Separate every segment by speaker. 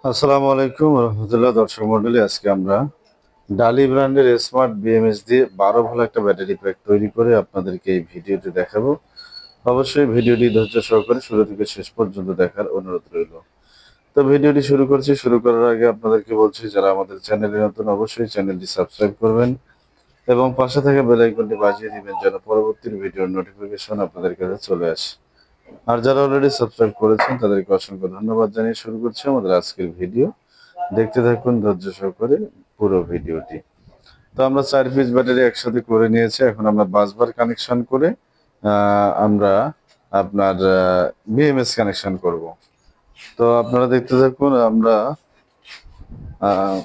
Speaker 1: আসসালামু আলাইকুম রহমতুল্লাহ। দর্শক মন্ডলী, আজকে আমরা ডালি ব্র্যান্ডের স্মার্ট বিএমএস দিয়ে 12 ভোল্ট একটা ব্যাটারি প্যাক তৈরি করে আপনাদেরকে এই ভিডিওটি দেখাবো। অবশ্যই ভিডিওটি ধৈর্য সহকারে শুরু থেকে শেষ পর্যন্ত দেখার অনুরোধ রইল। তো ভিডিওটি শুরু করছি। শুরু করার আগে আপনাদেরকে বলছি, যারা আমাদের চ্যানেলে নতুন অবশ্যই চ্যানেলটি সাবস্ক্রাইব করবেন এবং পাশে থাকা বেল আইকনটি বাজিয়ে দিবেন যেন পরবর্তী ভিডিওর নোটিফিকেশন আপনাদের কাছে চলে আসে। আর যারা অলরেডি সাবস্ক্রাইব করেছেন তাদেরকে অসংখ্য ধন্যবাদ জানিয়ে শুরু করছি আমাদের আজকের ভিডিও। দেখতে থাকুন ধৈর্য সহকারে পুরো ভিডিওটি। তো আমরা 4 পিস ব্যাটারি একসাথে করে নিয়েছি। এখন আমরা বাসবার কানেকশন করে আমরা আপনার বিএমএস কানেকশন করব। তো আপনারা দেখতে থাকুন। আমরা আহ,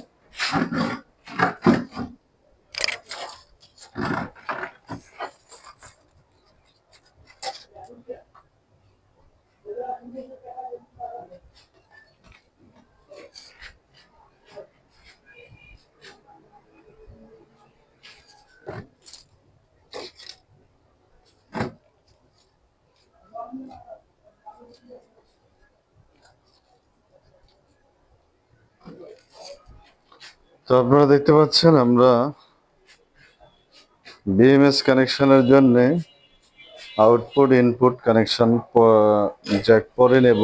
Speaker 1: তো আপনারা দেখতে পাচ্ছেন আমরা বিএমএস কানেকশনের জন্য আউটপুট ইনপুট কানেকশন জ্যাক পরে নেব।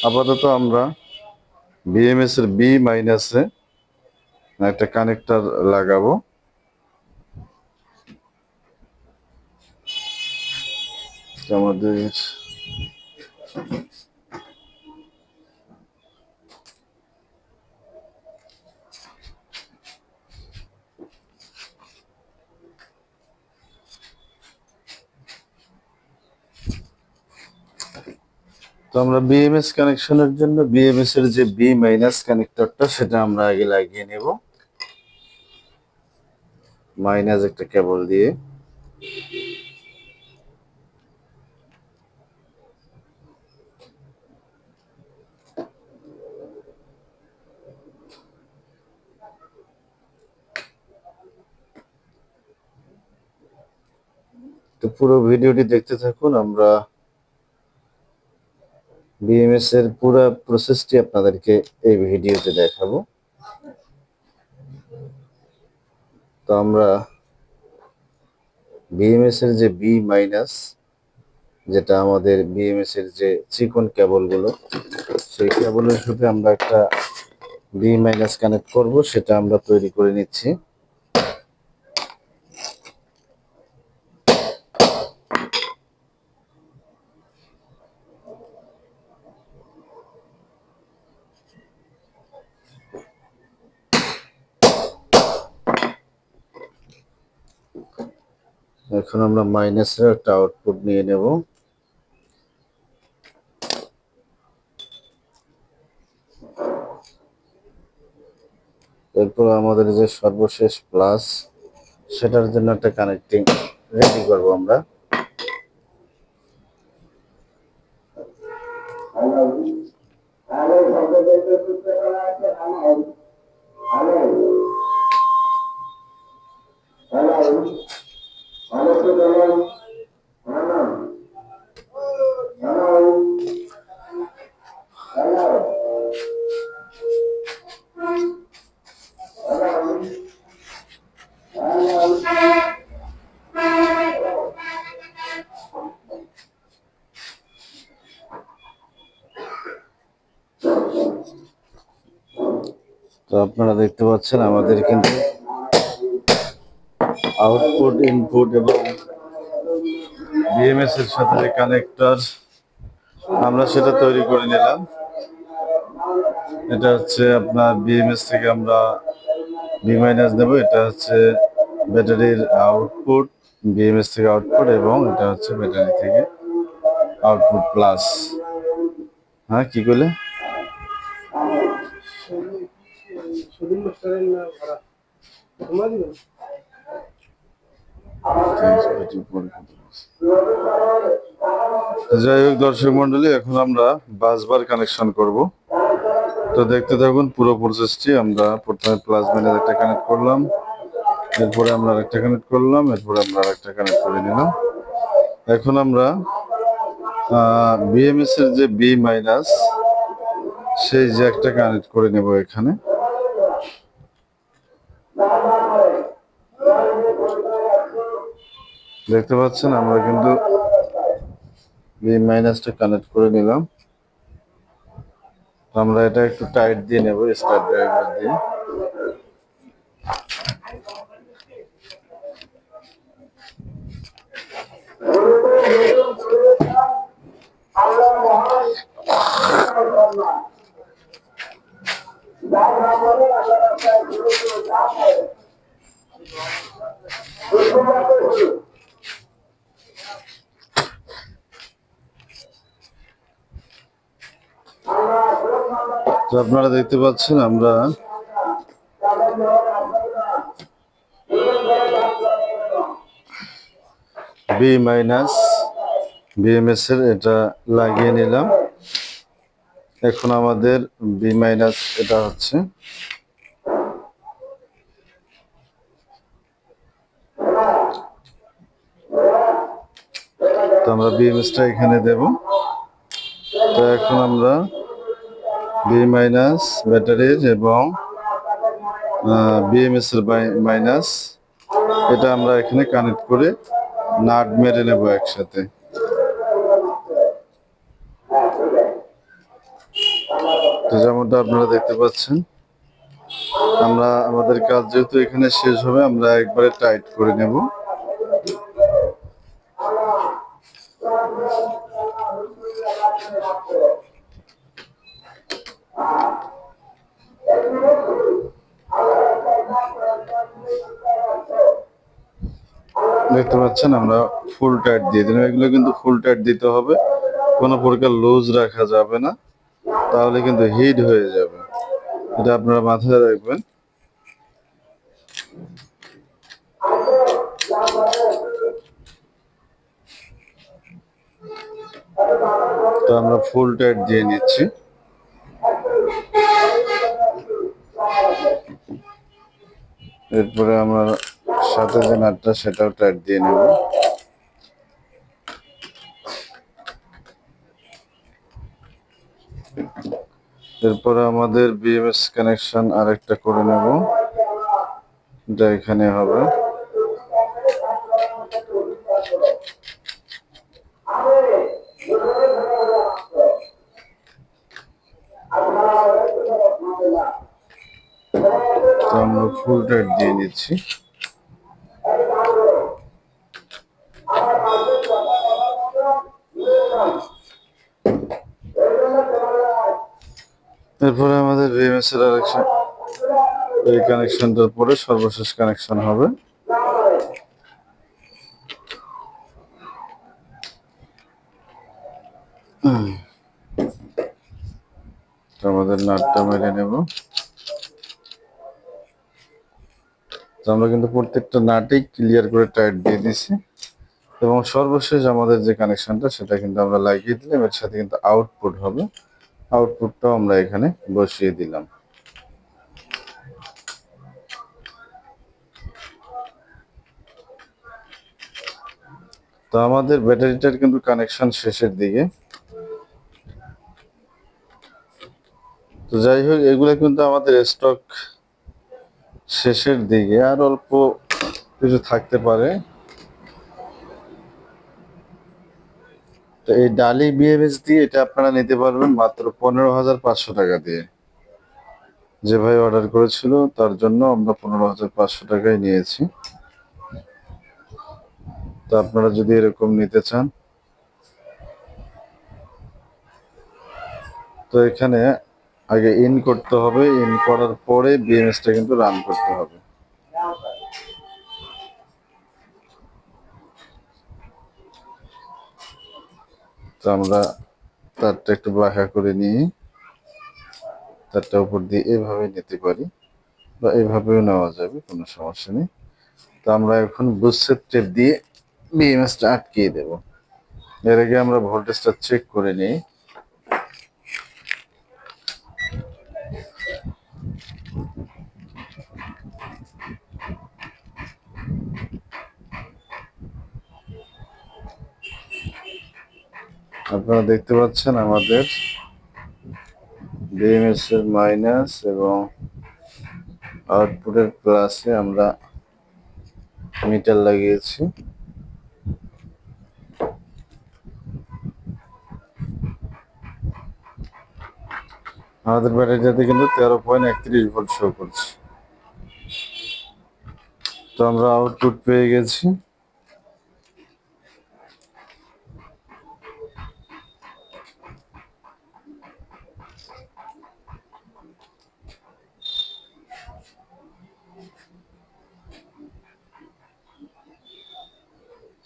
Speaker 1: আপাতত আমরা বিএমএস এর বি মাইনাসে একটা কানেক্টর লাগাবো। আমাদের তো আমরা বিএমএস কানেকশনের জন্য বিএমএস এর যে বি মাইনাস কানেক্টরটা সেটা আমরা আগে লাগিয়ে নেব মাইনাস একটা কেবল দিয়ে। তো পুরো ভিডিওটি দেখতে থাকুন। আমরা বিএমএস এর পুরো প্রসেসটি আপনাদেরকে এই ভিডিওতে দেখাবো। তো আমরা বিএমএস এর যে বি মাইনাস, যেটা আমাদের বিএমএস এর যে চিকন কেবলগুলো, সেই কেবলের সাথে আমরা একটা বি মাইনাস কানেক্ট করব, সেটা আমরা তৈরি করে নিচ্ছি। এখন আমরা মাইনাসের একটা আউটপুট নিয়ে নেব। এরপর আমাদের যে সর্বশেষ প্লাস, সেটার জন্য একটা কানেক্টিং রেডি করব আমরা। তো আপনারা দেখতে পাচ্ছেন আমাদের কিন্তু আউটপুট ইনপুট এবং বিএমএস এর সাথে যে কানেক্টর আমরা সেটা তৈরি করে নিলাম। এটা হচ্ছে আপনার বিএমএস থেকে আমরা বি মাইনাস দেবো। এটা হচ্ছে ব্যাটারির আউটপুট, বিএমএস থেকে আউটপুট, এবং এটা হচ্ছে ব্যাটারি থেকে আউটপুট প্লাস। হ্যাঁ, কি করলে যাই হোক দর্শক মন্ডলী, এখন আমরা বাসবার কানেকশন করব। তো দেখতে থাকুন পুরো প্রসেসটি। আমরা প্রথমে প্লাস মাইনাস একটা কানেক্ট করলাম, এরপরে আমরা আরেকটা কানেক্ট করলাম, এরপরে আমরা আরেকটা কানেক্ট করে নিলাম। এখন আমরা বিএমএস এর যে বি মাইনাস, সেই জ্যাকটা কানেক্ট করে নেব এখানে। দেখতে পাচ্ছেন আমরা কিন্তু বি মাইনাসটা কানেক্ট করে নিলাম। আমরা এটা একটু টাইট দিয়ে নেব স্টার ড্রাইভার দিয়ে। তো আপনারা দেখতে পাচ্ছেন আমরা বি মাইনাস বিএমএস এর এটা লাগিয়ে নিলাম। এখন আমাদের বি মাইনাস এটা হচ্ছে। তো আমরা বিএমএসটা এখানে দেব। তো এখন আমরা বি মাইনাস ব্যাটারির এবং বিএমএস এর মাইনাস এটা আমরা এখানে কানেক্ট করে নাট মেরে নেব একসাথে। তো যেমনটা আপনারা দেখতে পাচ্ছেন আমরা আমাদের কাজ যেহেতু এখানে শেষ হবে আমরা একবারে টাইট করে নেব। দেখতে পাচ্ছেন আমরা ফুল টাইট দিয়ে দিলাম। এগুলো কিন্তু ফুল টাইট দিতে হবে, কোনো প্রকার লুজ রাখা যাবে না, তাহলে কিন্তু হিট হয়ে যাবে। এটা আপনারা মাথায় রাখবেন। তো আমরা ফুল টাইট দিয়ে নিচ্ছি। এরপরে আমরা সাথে যে নাটটা সেটাও টাইট দিয়ে নেব। এরপরে আমাদের বিএমএস কানেকশন আরেকটা করে নেব, যা এখানে হবে। তো আমরা ফুল টাইট দিয়ে নিচ্ছি। এরপরে আমাদের বিএমএস এর আরেকশন, এই কানেকশনটার পরে সর্বশেষ কানেকশন হবে। আমাদের নাটটা মেরে নেব। তো আমরা কিন্তু প্রত্যেকটা নাটেই ক্লিয়ার করে টাইট দিয়ে দিছি এবং সর্বশেষ আমাদের যে কানেকশনটা সেটা কিন্তু আমরা লাগিয়ে দিলাম। এর সাথে কিন্তু আউটপুট হবে, আউটপুটটাও আমরা এখানে বসিয়ে দিলাম। তো আমাদের ব্যাটারিটার কিন্তু কানেকশন শেষের দিকে। তো যাই হোক, এগুলো কিন্তু আমাদের স্টক শেষের দিকে, আর অল্প কিছু থাকতে পারে। তো এই ডালি বিএমএস দিয়ে এটা আপনারা নিতে পারবেন মাত্র 15,500 টাকা দিয়ে। যে ভাই অর্ডার করেছিল তার জন্য আমরা 15,500 টাকায় নিয়েছি। তো আপনারা যদি এরকম নিতে চান, তো এখানে আগে ইন করতে হবে, ইন করার পরে বিএমএসটা কিন্তু রান করতে হবে। তো আমরা তারটা একটু বাঁকা করে নিয়ে তারটা উপর দিয়ে এভাবে নিতে পারি বা এভাবেও নেওয়া যাবে, কোনো সমস্যা নেই। তো আমরা এখন বুস্টার টেপ দিয়ে বিএমএসটা আটকিয়ে দেব। এর আগে আমরা ভোল্টেজটা চেক করে নিই। আপনারা দেখতে পাচ্ছেন আমাদের বিএমএস এর মাইনাস এবং আউটপুটের প্লাসে আমরা মিটার লাগিয়েছি। আমাদের ব্যাটারিটাতে কিন্তু 13.31 ভোল্ট শো করছে। তো আমরা আউটপুট পেয়ে গেছি।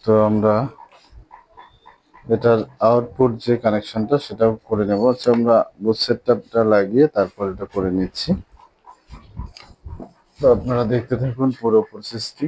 Speaker 1: তো আমরা এটার আউটপুট যে কানেকশনটা সেটাও করে নেব। আচ্ছা, আমরা বুস্ট সেটআপটা লাগিয়ে তারপর এটা করে নিচ্ছি। তো আপনারা দেখতে থাকুন পুরো প্রসেসটি।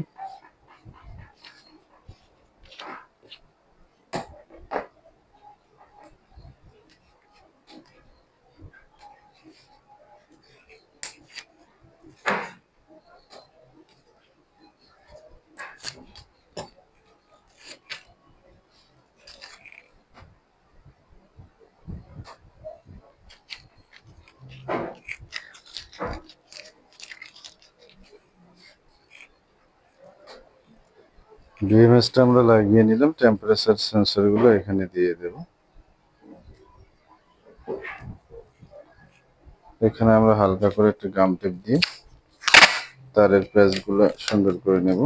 Speaker 1: বিএমএসটা আমরা লাগিয়ে নিলাম, টেম্পারেচার সেন্সরগুলো এখানে দিয়ে দেব। এখানে আমরা হালকা করে একটু গাম টেপ দিয়ে তারের প্যাচগুলো সুন্দর করে নেব।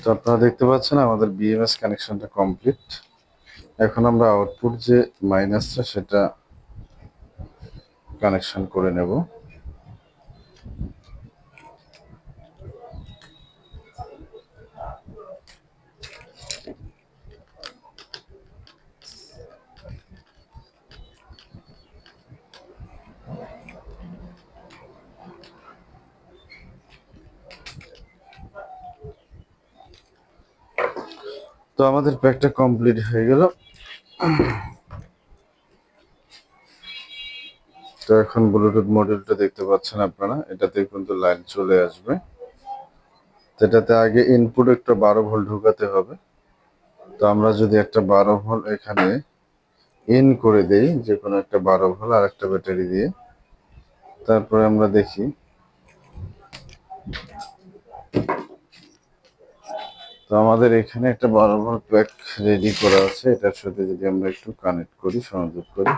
Speaker 1: তো আপনারা দেখতে পাচ্ছেন আমাদের বিএমএস কানেকশনটা কমপ্লিট। এখন আমরা আউটপুট যে মাইনাসটা সেটা কানেকশন করে নেব। তো আমাদের প্যাকটা কমপ্লিট হয়ে গেল। তো এখন ব্লুটুথ মডিউলটা দেখতে পাচ্ছেন আপনারা, এটাতে কিন্তু লাইন চলে আসবে। এটাতে আগে ইনপুট একটা 12 ভোল্ট ঢোকাতে হবে। তো আমরা যদি একটা 12 ভোল্ট এখানে ইন করে দেই, যে কোনো একটা 12 ভোল্ট আর একটা ব্যাটারি দিয়ে, তারপরে আমরা দেখি। তো আমাদের এখানে একটা 12 ভোল্ট প্যাক রেডি করা আছে। এটার সাথে যদি আমরা একটু কানেক্ট করি, সংযোগ করি,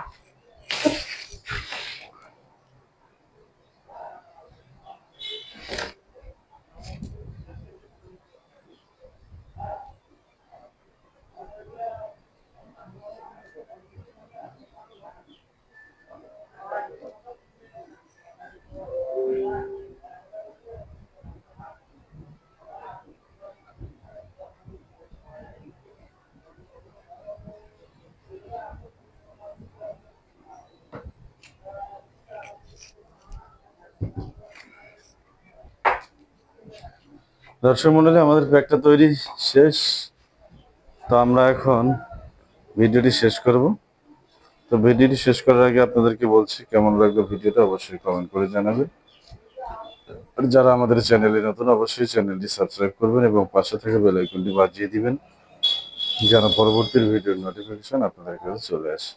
Speaker 1: দর্শক মণ্ডলী, আমাদের প্যাকটা তৈরি শেষ। তো আমরা এখন ভিডিওটি শেষ করব। তো ভিডিওটি শেষ করার আগে আপনাদেরকে বলছি, কেমন লাগলো ভিডিওটা অবশ্যই কমেন্ট করে জানাবেন। আর যারা আমাদের চ্যানেলে নতুন, অবশ্যই চ্যানেলটি সাবস্ক্রাইব করবেন এবং পাশে থেকে বেল আইকনটি বাজিয়ে দিবেন, যেন পরবর্তী ভিডিওর নোটিফিকেশন আপনাদের কাছে চলে আসে।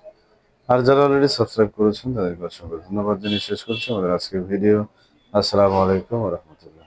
Speaker 1: আর যারা অলরেডি সাবস্ক্রাইব করেছেন তাদেরকে অসংখ্য ধন্যবাদ জানিয়ে শেষ করছি আমাদের আজকের ভিডিও। আসসালামু আলাইকুম ওয়া রাহমাতুল্লাহ।